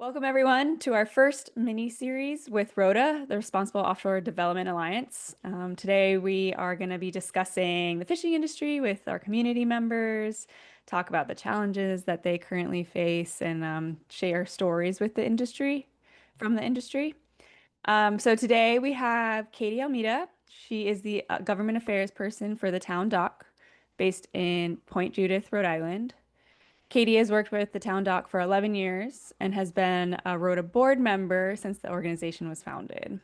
Welcome, everyone, to our first mini series with RODA, the Responsible Offshore Development Alliance. Today, we are going to be discussing the fishing industry with our community members, talk about the challenges that they currently face, and share stories with the industry from the industry. So today we have Katie Almeida. She is the government affairs person for the town dock based in Point Judith, Rhode Island. Katie has worked with the town dock for 11 years and has been a ROTA board member since the organization was founded.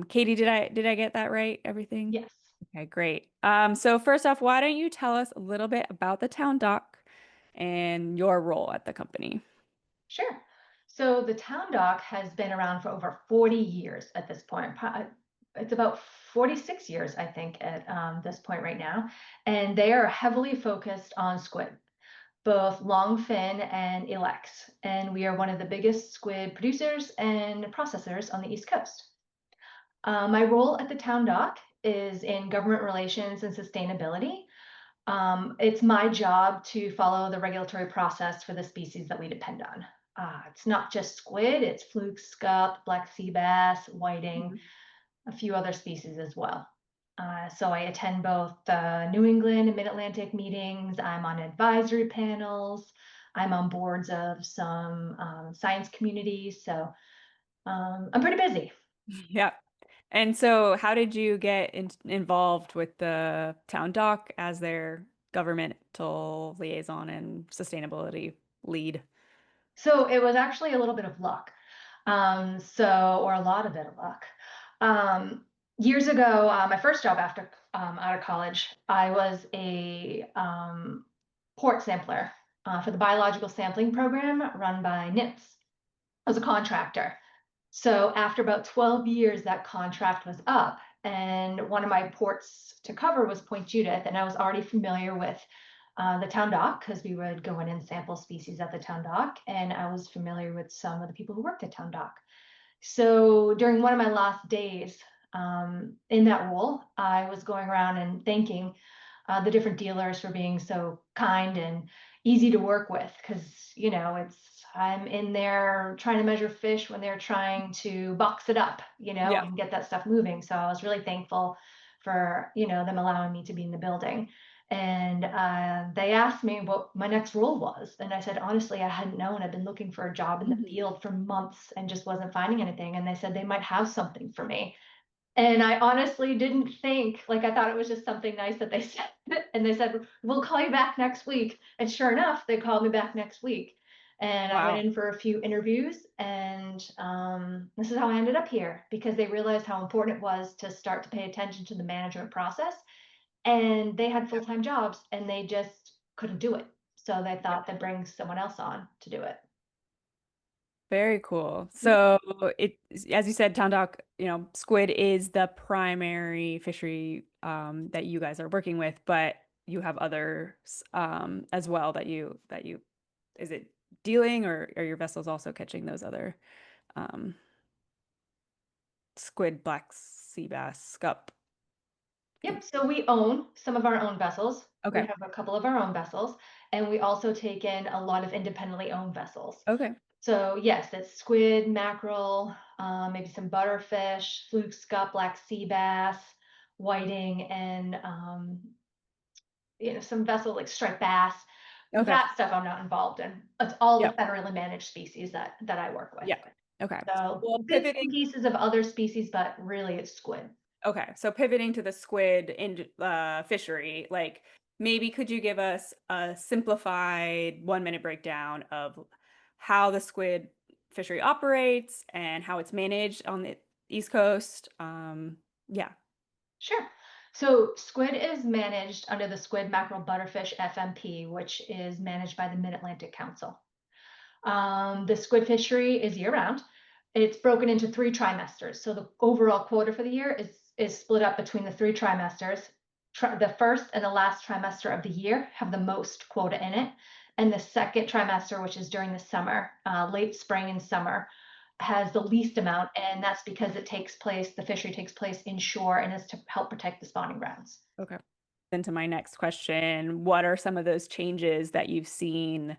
Katie, did I get that right? Everything? Yes, Okay, great. So first off, why don't you tell us a little bit about the town dock and your role at the company? sure. So the town dock has been around for over 40 years at this point. It's about 46 years, I think, at this point right now. And they are heavily focused on squid, both longfin and ilex. And we are one of the biggest squid producers and processors on the East Coast. My role at the town dock is in government relations and sustainability. It's my job to follow the regulatory process for the species that we depend on. It's not just squid, it's fluke, scup, black sea bass, whiting, Mhm. a few other species as well. So I attend both the New England and Mid-Atlantic meetings. I'm on advisory panels. I'm on boards of some science communities. So I'm pretty busy. Yeah. And so how did you get involved with the town dock as their governmental liaison and sustainability lead? So it was actually a little bit of luck. Or a lot of bit of luck. Years ago, my first job after out of college, I was a port sampler for the biological sampling program run by NIMS. I was a contractor. So after about 12 years, that contract was up, and one of my ports to cover was Point Judith, and I was already familiar with the town dock because we would go in and sample species at the town dock, and I was familiar with some of the people who worked at town dock. So during one of my last days in that role, I was going around and thanking the different dealers for being so kind and easy to work with. Because it's I'm in there trying to measure fish when they're trying to box it up, Yeah. and get that stuff moving. So I was really thankful for them allowing me to be in the building. And they asked me what my next role was. And I said, honestly, I hadn't known. I've been looking for a job in the Mhm. field for months and just wasn't finding anything. And they said they might have something for me. And I honestly didn't think, like, I thought it was just something nice that they said. And they said, we'll call you back next week. And sure enough, they called me back next week. And I went Wow. in for a few interviews. And this is how I ended up here because they realized how important it was to start to pay attention to the management process, and they had full-time jobs and they just couldn't do it. So they Yeah. thought they'd bring someone else on to do it. Very cool. Yeah. So it, as you said, town dock, squid is the primary fishery that you guys are working with, but you have others as well that you is it dealing or are your vessels also catching those other um, squid, black sea bass, scup? Yep. So we own some of our own vessels. We Okay. have a couple of our own vessels, and we also take in a lot of independently owned vessels. Okay. So yes, it's squid, mackerel, maybe some butterfish, fluke, scup, black sea bass, whiting, and some vessel like striped bass. Okay. That stuff I'm not involved in. It's all the Yep. federally managed species that I work with. Yeah. Okay. So Well, bits and pivoting. pieces of other species, but really it's squid. Okay, so pivoting to the squid in fishery, like maybe could you give us a simplified 1 minute breakdown of how the squid fishery operates and how it's managed on the East Coast? Yeah. Sure. So squid is managed under the Squid Mackerel Butterfish FMP, which is managed by the Mid-Atlantic Council. The squid fishery is year-round. It's broken into 3 trimesters. So the overall quota for the year is split up between the 3 trimesters. The first and the last trimester of the year have the most quota in it, and the second trimester, which is during the summer, late spring and summer, has the least amount, and that's because the fishery takes place inshore and is to help protect the spawning grounds. Okay. Then to my next question, what are some of those changes that you've seen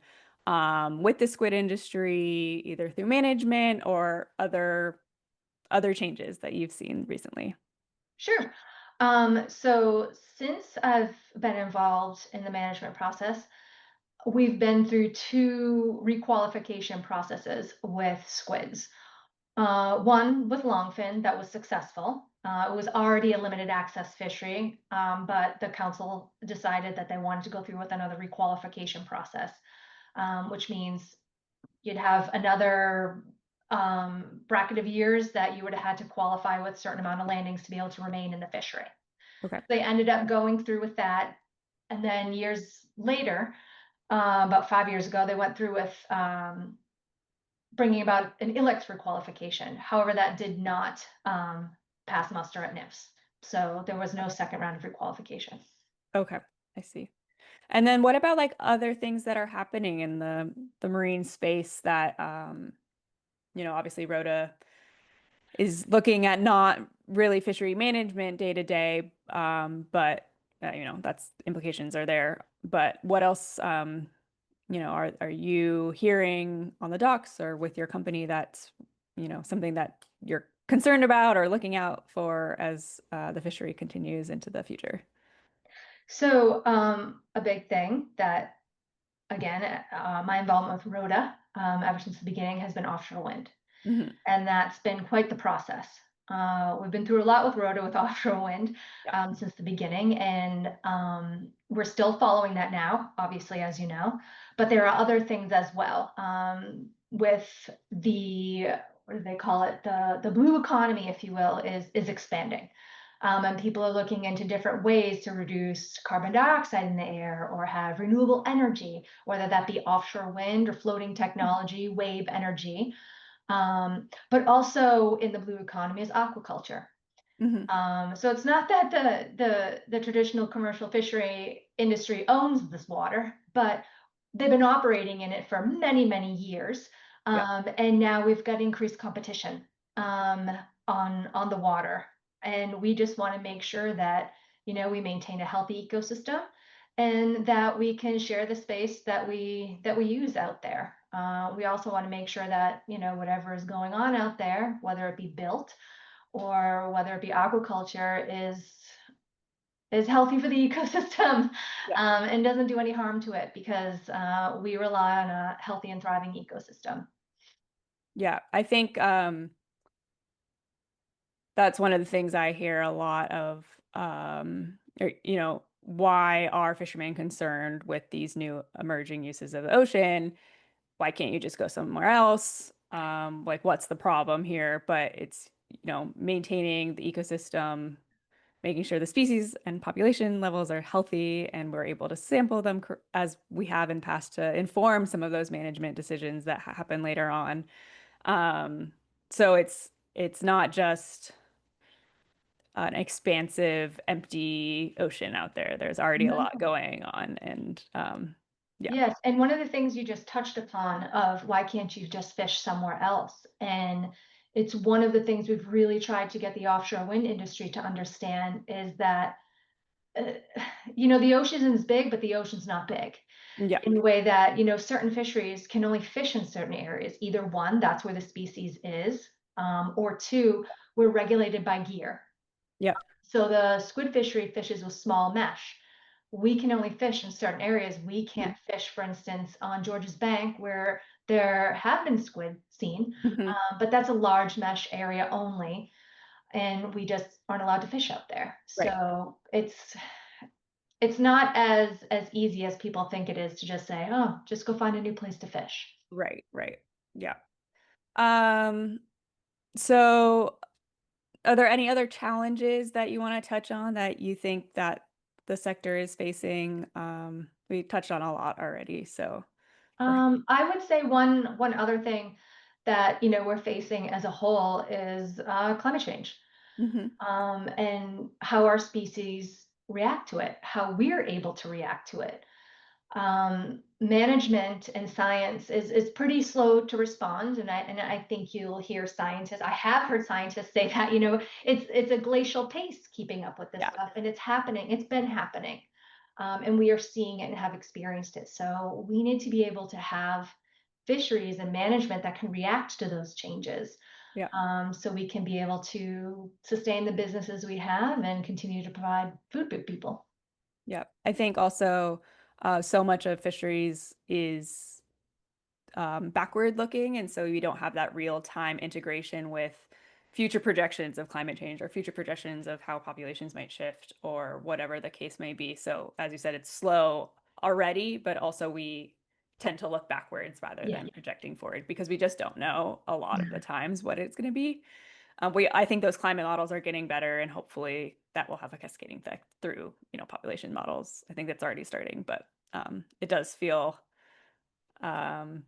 with the squid industry, either through management or other changes that you've seen recently? Sure. So since I've been involved in the management process, we've been through two requalification processes with squids. One with longfin that was successful. It was already a limited access fishery, but the council decided that they wanted to go through with another requalification process, which means you'd have another bracket of years that you would have had to qualify with a certain amount of landings to be able to remain in the fishery. Okay. They ended up going through with that. And then years later, about 5 years ago, they went through with bringing about an ILEX requalification. However, that did not pass muster at NIFS. So there was no second round of requalification. Okay. I see. And then what about like other things that are happening in the marine space that obviously RODA is looking at not really fishery management day to day, but that's implications are there. But what else are you hearing on the docks or with your company that's something that you're concerned about or looking out for as the fishery continues into the future? So a big thing that, again, my involvement with RODA ever since the beginning has been offshore wind. Hmm. And that's been quite the process. We've been through a lot with RODA with offshore wind Yeah. since the beginning, and we're still following that now, obviously, as you know. But there are other things as well. With the what do they call it? The blue economy, if you will, is expanding. And people are looking into different ways to reduce carbon dioxide in the air or have renewable energy, whether that be offshore wind or floating technology, wave energy. But also in the blue economy is aquaculture. Hmm. So it's not that the traditional commercial fishery industry owns this water, but they've been operating in it for many, many years. Yeah. And now we've got increased competition um, on the water. And we just want to make sure that, we maintain a healthy ecosystem and that we can share the space that we use out there. We also want to make sure that, whatever is going on out there, whether it be built or whether it be aquaculture, is healthy for the ecosystem Yeah. and doesn't do any harm to it because we rely on a healthy and thriving ecosystem. Yeah. I think that's one of the things I hear a lot of, why are fishermen concerned with these new emerging uses of the ocean? Why can't you just go somewhere else? Like, what's the problem here? But it's, maintaining the ecosystem, making sure the species and population levels are healthy, and we're able to sample them as we have in past to inform some of those management decisions that happen later on. So it's not just an expansive, empty ocean out there. There's already a lot No. going on, and yeah. Yes, and one of the things you just touched upon of why can't you just fish somewhere else? And it's one of the things we've really tried to get the offshore wind industry to understand is that uh, the ocean is big, but the ocean's not big Yeah. in the way that, certain fisheries can only fish in certain areas. Either one, that's where the species is, or two, we're regulated by gear. Yeah. So the squid fishery fishes with small mesh. We can only fish in certain areas. We can't fish, for instance, on George's Bank where there have been squid seen, Hmm. but that's a large mesh area only, and we just aren't allowed to fish out there. Right. So it's not as easy as people think it is to just say, oh, just go find a new place to fish. Right. Right. Yeah. Um, so are there any other challenges that you want to touch on that you think that the sector is facing? We touched on a lot already, so perhaps. I would say one other thing that we're facing as a whole is climate change, Hmm. and how our species react to it, how we're able to react to it. Management and science is pretty slow to respond, and I think you'll hear scientists. I have heard scientists say that it's a glacial pace keeping up with this Yeah. stuff, and it's happening. It's been happening. And we are seeing it and have experienced it. So we need to be able to have fisheries and management that can react to those changes, Yeah. so we can be able to sustain the businesses we have and continue to provide food to people. Yeah. I think also so much of fisheries is backward looking, and so you don't have that real time integration with future projections of climate change or future projections of how populations might shift or whatever the case may be. So, as you said, it's slow already, but also we tend to look backwards rather Yeah. than projecting forward because we just don't know a lot of the times what it's going to be. I think those climate models are getting better, and hopefully that will have a cascading effect through, population models. I think that's already starting, but it does feel um,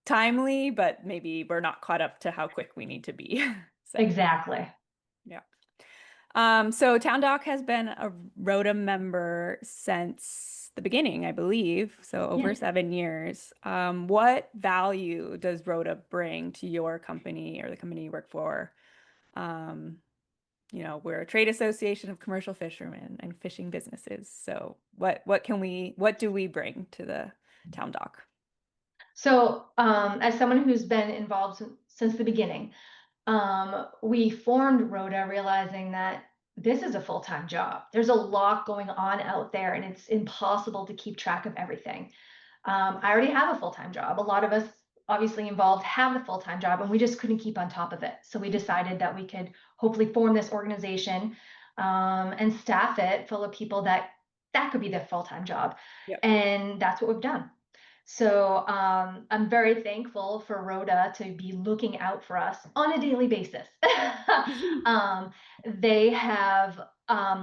timely, but maybe we're not caught up to how quick we need to be. So, Exactly. yeah. So Town Doc has been a RODA member since the beginning, I believe, so Yeah. over 7 years. What value does RODA bring to your company or the company you work for? Um, we're a trade association of commercial fishermen and fishing businesses. So what do we bring to the Town Doc? So, as someone who's been involved since the beginning, we formed Rhoda realizing that this is a full-time job. There's a lot going on out there, and it's impossible to keep track of everything. I already have a full-time job. A lot of us obviously involved have the full-time job, and we just couldn't keep on top of it. So we decided that we could hopefully form this organization, and staff it full of people that could be their full-time job. Yep. And that's what we've done. So I'm very thankful for Rhoda to be looking out for us on a daily basis. um, they have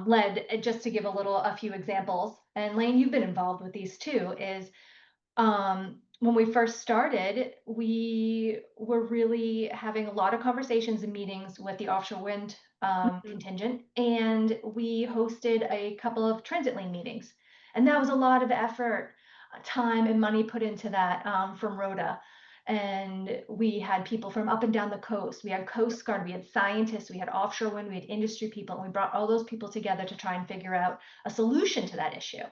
led, just to give a few examples, and Lane, you've been involved with these too, is when we first started, we were really having a lot of conversations and meetings with the offshore wind Mhm. contingent, and we hosted a couple of transit lane meetings. And that was a lot of effort, time, and money put into that from Rhoda. And we had people from up and down the coast. We had Coast Guard, we had scientists, we had offshore wind, we had industry people, and we brought all those people together to try and figure out a solution to that issue.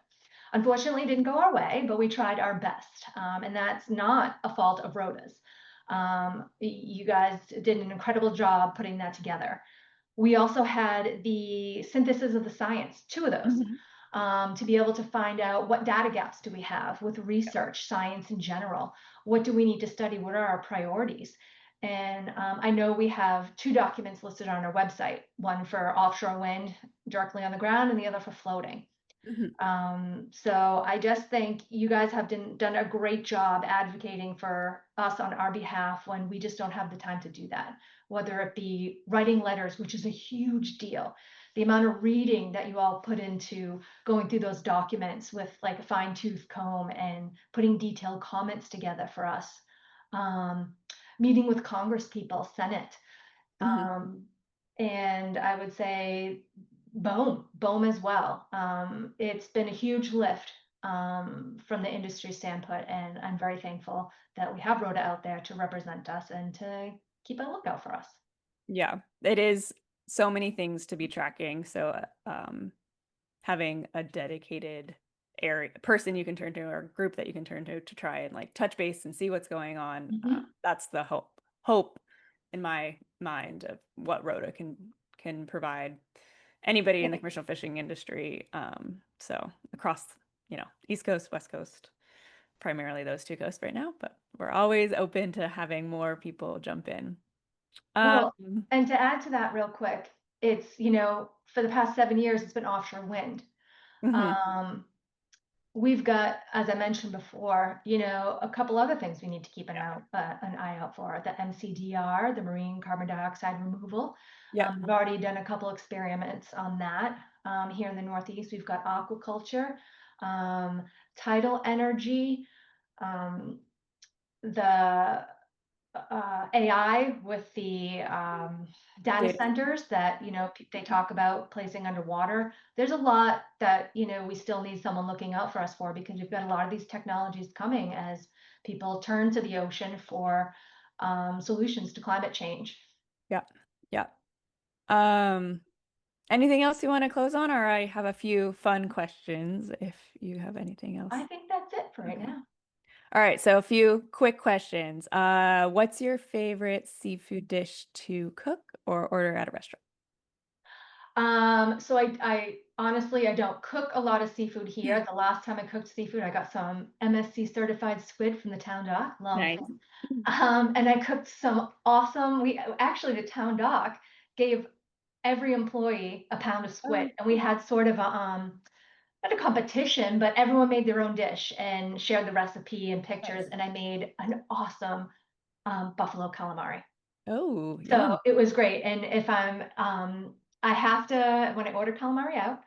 Unfortunately, it didn't go our way, but we tried our best. And that's not a fault of Rhoda's. You guys did an incredible job putting that together. We also had the synthesis of the science, two of those, Mhm. to be able to find out what data gaps do we have with research, science in general. What do we need to study? What are our priorities? And I know we have two documents listed on our website, one for offshore wind directly on the ground and the other for floating. Mhm. So I just think you guys have done a great job advocating for us on our behalf when we just don't have the time to do that. Whether it be writing letters, which is a huge deal, the amount of reading that you all put into going through those documents with like a fine tooth comb and putting detailed comments together for us. Um, Meeting with Congress people, Senate, Mhm. um, and I would say boom as well. It's been a huge lift from the industry standpoint, and I'm very thankful that we have Rhoda out there to represent us and to keep a lookout for us. Yeah, it is so many things to be tracking. So, having a dedicated area person you can turn to or group that you can turn to try and like touch base and see what's going on. Mhm. That's the hope in my mind of what Rhoda can provide anybody in the commercial fishing industry. So across, East Coast, West Coast, primarily those two coasts right now, but we're always open to having more people jump in. Well, Um, and to add to that real quick, it's, for the past 7 years, it's been offshore wind. mhm. Um, we've got, as I mentioned before, a couple other things we need to keep Yeah. an eye out for. The MCDR, the marine carbon dioxide removal. Yep. We've already done a couple experiments on that. Here in the Northeast, we've got aquaculture, um, tidal energy, um, the AI with the data Data. centers that they talk about placing underwater. There's a lot that we still need someone looking out for us for, because we've got a lot of these technologies coming as people turn to the ocean for solutions to climate change. Yep. Yep. Um, Anything else you want to close on, or I have a few fun questions if you have anything I else. think that's it for right Okay. now. All right, so a few quick questions. What's your favorite seafood dish to cook or order at a restaurant? So I honestly I don't cook a lot of seafood here. The last time I cooked seafood, I got some MSC certified squid from the town dock. Love. Nice. And I cooked some awesome. We actually the town dock gave every employee a pound of squid, Oh, and we had sort of a not a competition, but everyone made their own dish and shared the recipe and pictures. nice. And I made an awesome buffalo calamari. Oh, So yum. it was great. And if I have to, when I order calamari out,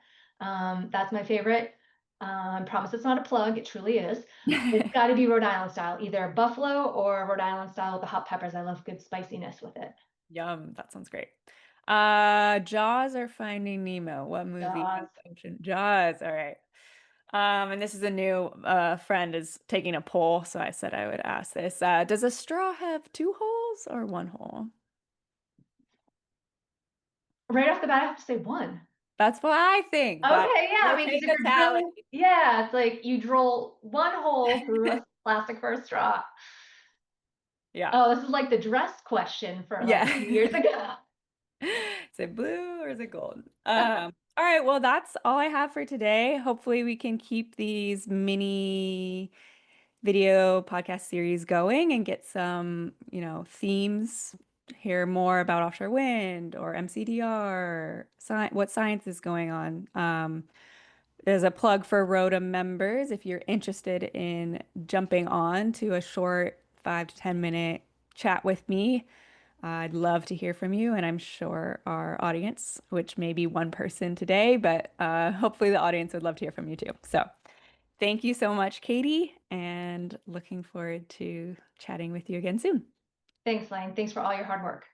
that's my favorite. Promise it's not a plug, it truly is. It's got to be Rhode Island style, either buffalo or Rhode Island style with the hot peppers. I love good spiciness with it. Yum, that sounds great. Jaws or Finding Nemo? What movie has Jaws. the ocean? Jaws, all right. And this is a new friend is taking a poll, so I said I would ask this. Does a straw have two holes or one hole? Right off the bat, I have to say one. That's what I think, but Okay, yeah. I we'll mean, because take if a you're tally. drilling, yeah, it's like you drill one hole through a plastic for a straw. Yeah. Oh, this is like the dress question for like a few Yeah. years ago. Is it blue or is it gold? All right, well, that's all I have for today. Hopefully, we can keep these mini video podcast series going and get some, themes, hear more about offshore wind or MCDR, sci what science is going on. There's a plug for RODA members if you're interested in jumping on to a short 5 to 10 minute chat with me. I'd love to hear from you, and I'm sure our audience, which may be one person today, but hopefully the audience would love to hear from you too. So thank you so much, Katie, and looking forward to chatting with you again soon. Thanks, Lane. Thanks for all your hard work.